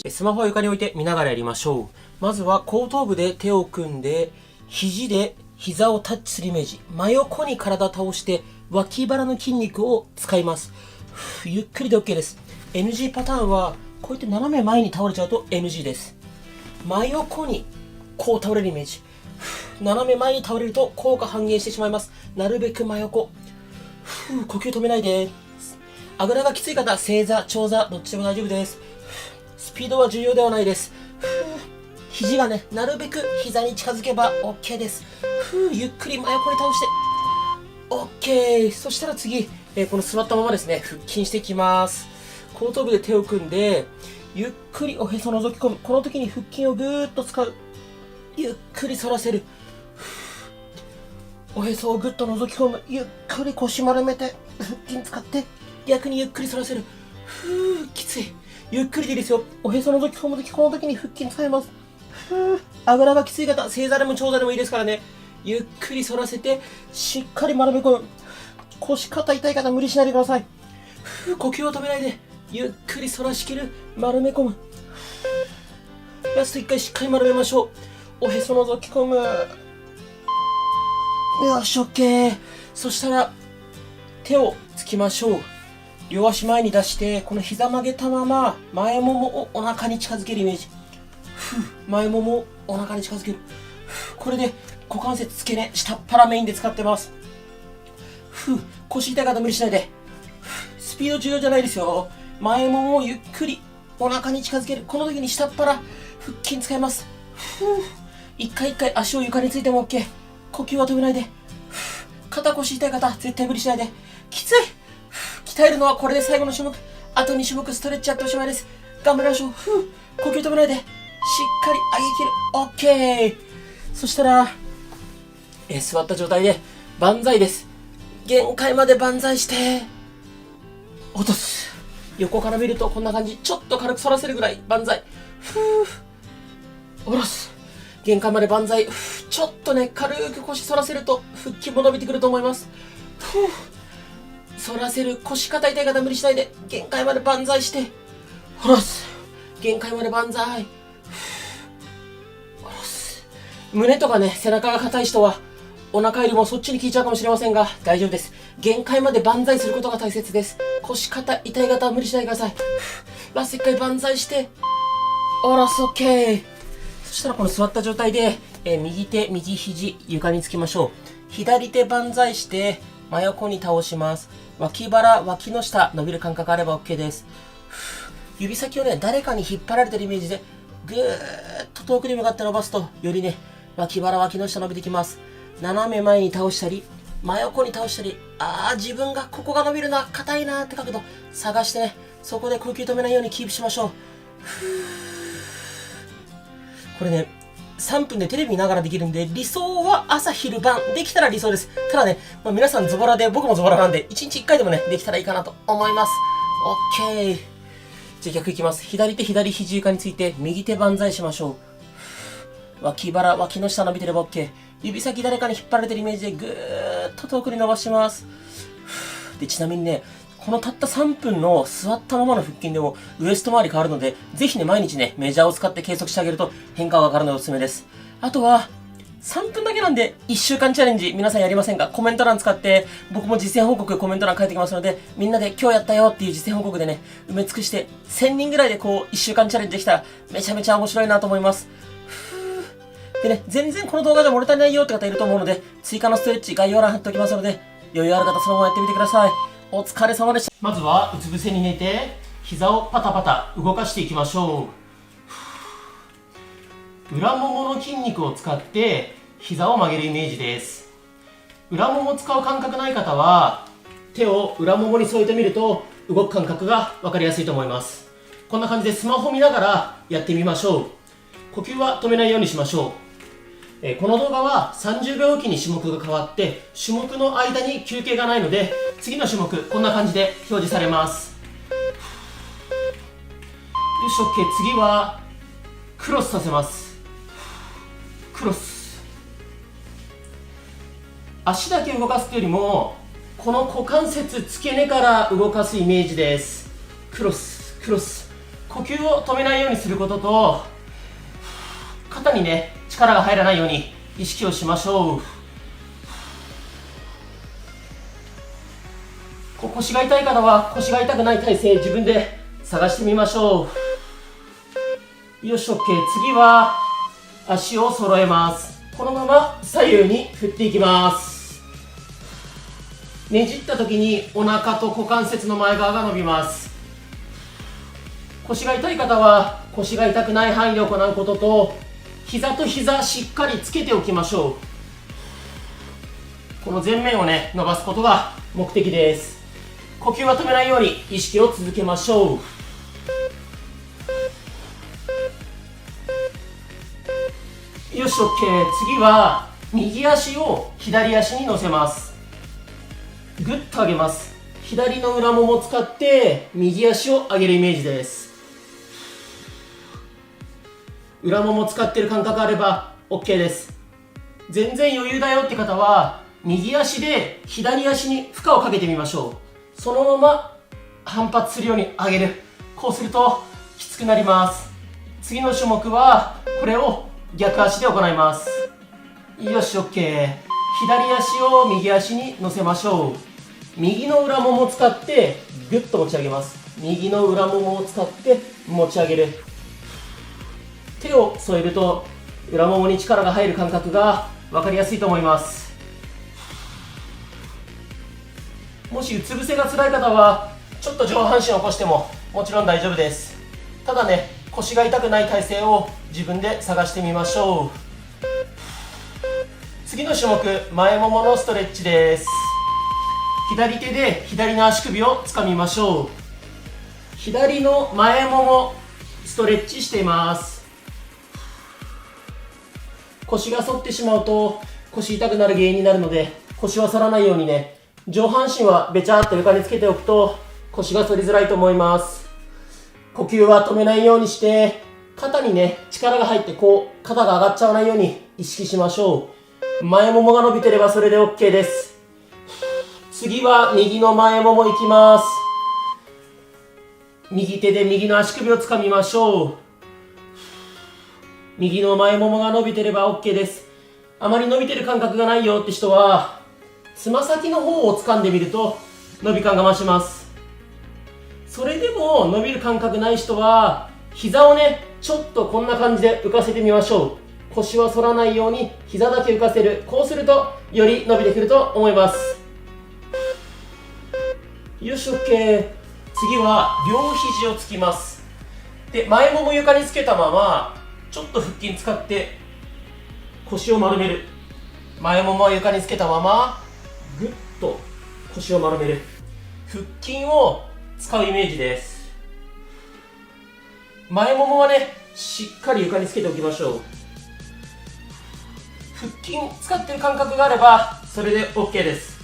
スマホは床に置いて見ながらやりましょう。まずは後頭部で手を組んで、肘で膝をタッチするイメージ。真横に体を倒して脇腹の筋肉を使います。ゆっくりで OK です。NG パターンはこうやって斜め前に倒れちゃうと NG です。真横にこう倒れるイメージ。斜め前に倒れると効果半減してしまいます。なるべく真横。呼吸止めないで。あぐらがきつい方、正座、長座、どっちでも大丈夫です。スピードは重要ではないです。肘がね、なるべく膝に近づけば OK です。ゆっくり真横に倒して OK。 そしたら次、この座ったままですね、腹筋していきます。後頭部で手を組んでゆっくりおへそを覗き込む。この時に腹筋をぐーっと使う。ゆっくり反らせる。おへそをぐっと覗き込む。ゆっくり腰丸めて腹筋使って逆にゆっくり反らせる。きつい。ゆっくりでいいですよ。おへそを覗き込むとき、この時に腹筋使います。あぐらがきつい方、正座でも長座でもいいですからね。ゆっくり反らせてしっかり丸め込む。腰肩痛い方無理しないでください。呼吸を止めないでゆっくり反らしきる。丸め込む。ラスト1回しっかり丸めましょう。おへそを覗き込む。よし OK。 そしたら手をつきましょう。両足前に出してこの膝曲げたまま前ももをお腹に近づけるイメージ。前ももをお腹に近づける。これで股関節付け根下っ腹メインで使ってます。腰痛い方無理しないで。スピード重要じゃないですよ。前ももをゆっくりお腹に近づける。この時に下っ腹腹筋使います。一回一回足を床についても OK。 呼吸は止めないで。肩腰痛い方絶対無理しないで。きつい。鍛えるのはこれで最後の種目。あと2種目ストレッチやっておしまいです。頑張りましょう。呼吸止めないでしっかり上げきる。 OK。 そしたら、座った状態で万歳です。限界まで万歳して落とす。横から見るとこんな感じ。ちょっと軽く反らせるぐらい万歳。下ろす。限界まで万歳。ちょっとね、軽く腰反らせると腹筋も伸びてくると思います。反らせる。腰肩痛い方無理しないで。限界まで万歳して下ろす。限界まで万歳。下ろす。胸とかね、背中が硬い人はお腹よりもそっちに効いちゃうかもしれませんが大丈夫です。限界まで万歳することが大切です。腰肩痛い方は無理しないでください。ラスト1回万歳して下ろす。 OK。 そしたらこの座った状態で、右手右肘床につきましょう。左手万歳して真横に倒します。脇腹脇の下伸びる感覚あれば OK です。指先をね、誰かに引っ張られてるイメージでぐーっと遠くに向かって伸ばすとよりね、脇腹脇の下伸びてきます。斜め前に倒したり真横に倒したり、自分がここが伸びるな、硬いなって角度探してね、そこで呼吸止めないようにキープしましょう。これね、3分でテレビ見ながらできるんで、理想は朝昼晩できたら理想です。ただね、皆さんズボラで僕もズボラなんで1日1回でもねできたらいいかなと思います。 OK。 じゃあ逆いきます。左手左肘床について右手万歳しましょう。脇腹脇の下伸びてれば OK。 指先誰かに引っ張られてるイメージでぐーっと遠くに伸ばします。でちなみにね、このたった3分の座ったままの腹筋でもウエスト周り変わるので、ぜひね、毎日ね、メジャーを使って計測してあげると変化がわかるのでおすすめです。あとは、3分だけなんで1週間チャレンジ皆さんやりませんか？コメント欄使って僕も実践報告コメント欄書いてきますので、みんなで今日やったよっていう実践報告でね、埋め尽くして1000人ぐらいでこう1週間チャレンジできたらめちゃめちゃ面白いなと思います。でね、全然この動画じゃ物足りないよって方いると思うので、追加のストレッチ概要欄貼っておきますので、余裕ある方そのままやってみてください。お疲れ様でした。まずはうつ伏せに寝て膝をパタパタ動かしていきましょう。裏ももの筋肉を使って膝を曲げるイメージです。裏ももを使う感覚ない方は手を裏ももに添えてみると動く感覚が分かりやすいと思います。こんな感じでスマホ見ながらやってみましょう。呼吸は止めないようにしましょう。この動画は30秒おきに種目が変わって種目の間に休憩がないので、次の種目こんな感じで表示されます。よし OK。 次はクロスさせます。クロス。足だけ動かすというよりもこの股関節付け根から動かすイメージです。クロスクロス。呼吸を止めないようにすることと、肩にね、力が入らないように意識をしましょう。腰が痛い方は腰が痛くない体勢自分で探してみましょう。よし、OK。次は足を揃えます。このまま左右に振っていきます。ねじった時にお腹と股関節の前側が伸びます。腰が痛い方は腰が痛くない範囲で行うことと、膝と膝しっかりつけておきましょう。この前面をね、伸ばすことが目的です。呼吸は止めないように意識を続けましょう。よし、OK。次は右足を左足に乗せます。ぐっと上げます。左の裏ももを使って右足を上げるイメージです。裏もも使ってる感覚あれば OK です。全然余裕だよって方は右足で左足に負荷をかけてみましょう。そのまま反発するように上げる。こうするときつくなります。次の種目はこれを逆足で行います。よし、 OK。 左足を右足に乗せましょう。右の裏ももを使ってぐっと持ち上げます。右の裏ももを使って持ち上げる。手を添えると裏ももに力が入る感覚が分かりやすいと思います。もしうつ伏せが辛い方はちょっと上半身を起こしてももちろん大丈夫です。ただね、腰が痛くない体勢を自分で探してみましょう。次の種目、前もものストレッチです。左手で左の足首をつかみましょう。左の前ももストレッチしています。腰が反ってしまうと腰痛くなる原因になるので、腰は反らないようにね、上半身はべちゃっと床につけておくと腰が反りづらいと思います。呼吸は止めないようにして肩にね、力が入ってこう肩が上がっちゃわないように意識しましょう。前ももが伸びてればそれで OK です。次は右の前ももいきます。右手で右の足首をつかみましょう。右の前ももが伸びてれば OK です。あまり伸びてる感覚がないよって人はつま先の方を掴んでみると伸び感が増します。それでも伸びる感覚ない人は膝をね、ちょっとこんな感じで浮かせてみましょう。腰は反らないように膝だけ浮かせる。こうするとより伸びてくると思います。よし、 OK。 次は両肘をつきます。で、前もも床につけたままちょっと腹筋使って腰を丸める。前ももは床につけたままぐっと腰を丸める。腹筋を使うイメージです。前ももはね、しっかり床につけておきましょう。腹筋使ってる感覚があればそれで OK です。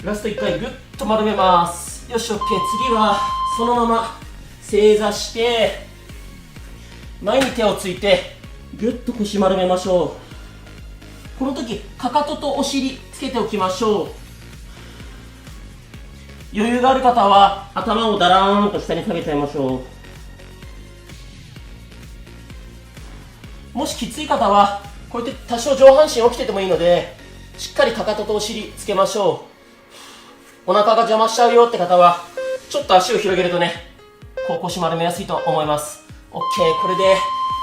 ラスト1回ぐっと丸めます。よし、 OK。 次はそのまま正座して前に手をついてぐっと腰丸めましょう。この時かかととお尻つけておきましょう。余裕がある方は頭をだらーんと下に下げちゃいましょう。もしきつい方はこうやって多少上半身起きててもいいのでしっかりかかととお尻つけましょう。お腹が邪魔しちゃうよって方はちょっと足を広げるとね、こう腰丸めやすいと思います。 OK。 これで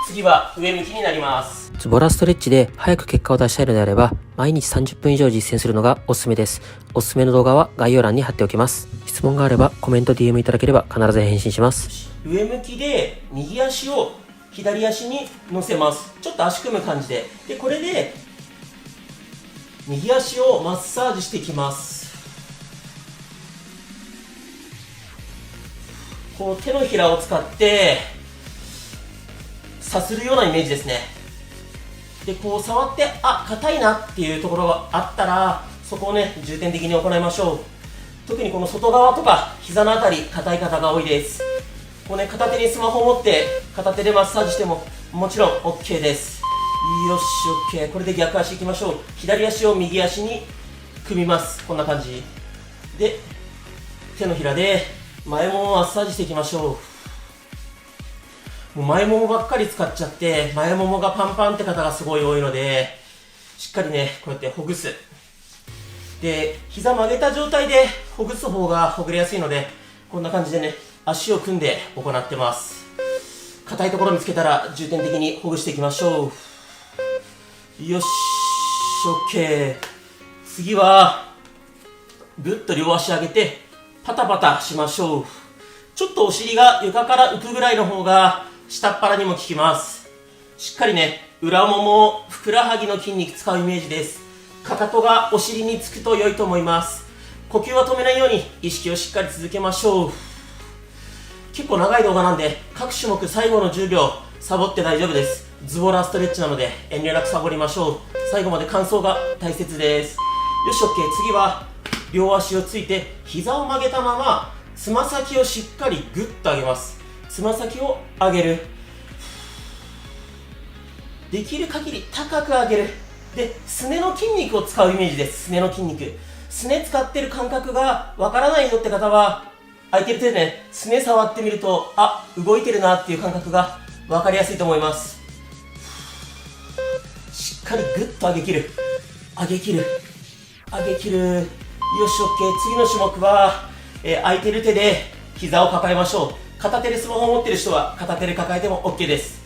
次は上向きになります。ズボラストレッチで早く結果を出したいのであれば毎日30分以上実践するのがおすすめです。おすすめの動画は概要欄に貼っておきます。質問があればコメント DM いただければ必ず返信します。上向きで右足を左足に乗せます。ちょっと足組む感じで。で、これで右足をマッサージしていきます。こう手のひらを使ってさするようなイメージですね。で、こう触って、あ、硬いなっていうところがあったらそこをね、重点的に行いましょう。特にこの外側とか膝のあたり硬い方が多いです。こうね、片手にスマホを持って片手でマッサージしてももちろん OK です。よし、 OK。 これで逆足いきましょう。左足を右足に組みます。こんな感じで手のひらで前ももマッサージしていきましょう。もう前ももばっかり使っちゃって、前ももがパンパンって方がすごい多いので、しっかりね、こうやってほぐす。で、膝曲げた状態でほぐす方がほぐれやすいので、こんな感じでね、足を組んで行ってます。硬いところ見つけたら重点的にほぐしていきましょう。よし、OK。次は、ぐっと両足上げて、パタパタしましょう。ちょっとお尻が床から浮くぐらいの方が、下っ腹にも効きます。しっかりね、裏もも、ふくらはぎの筋肉使うイメージです。かかとがお尻につくと良いと思います。呼吸は止めないように意識をしっかり続けましょう。結構長い動画なんで、各種目最後の10秒、サボって大丈夫です。ズボラストレッチなので、遠慮なくサボりましょう。最後まで完走が大切です。よし、OK。次は、両足をついて、膝を曲げたまま、つま先をしっかりグッと上げます。つま先を上げる。できる限り高く上げる。で、すねの筋肉を使うイメージです。すねの筋肉。すね使ってる感覚がわからないよって方は、空いてる手でね、すね触ってみると、あ、動いてるなっていう感覚がわかりやすいと思います。しっかりグッと上げ切る。上げ切る。上げ切る。よし、OK。次の種目は、空いてる手で膝を抱えましょう。片手でスマホを持ってる人は片手で抱えても OK です。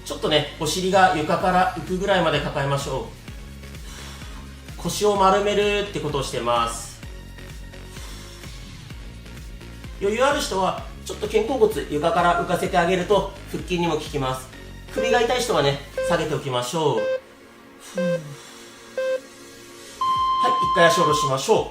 ちょっとね、お尻が床から浮くぐらいまで抱えましょう。腰を丸めるってことをしてます。余裕ある人はちょっと肩甲骨床から浮かせてあげると腹筋にも効きます。首が痛い人はね、下げておきましょう。はい、一回足を下ろしましょう。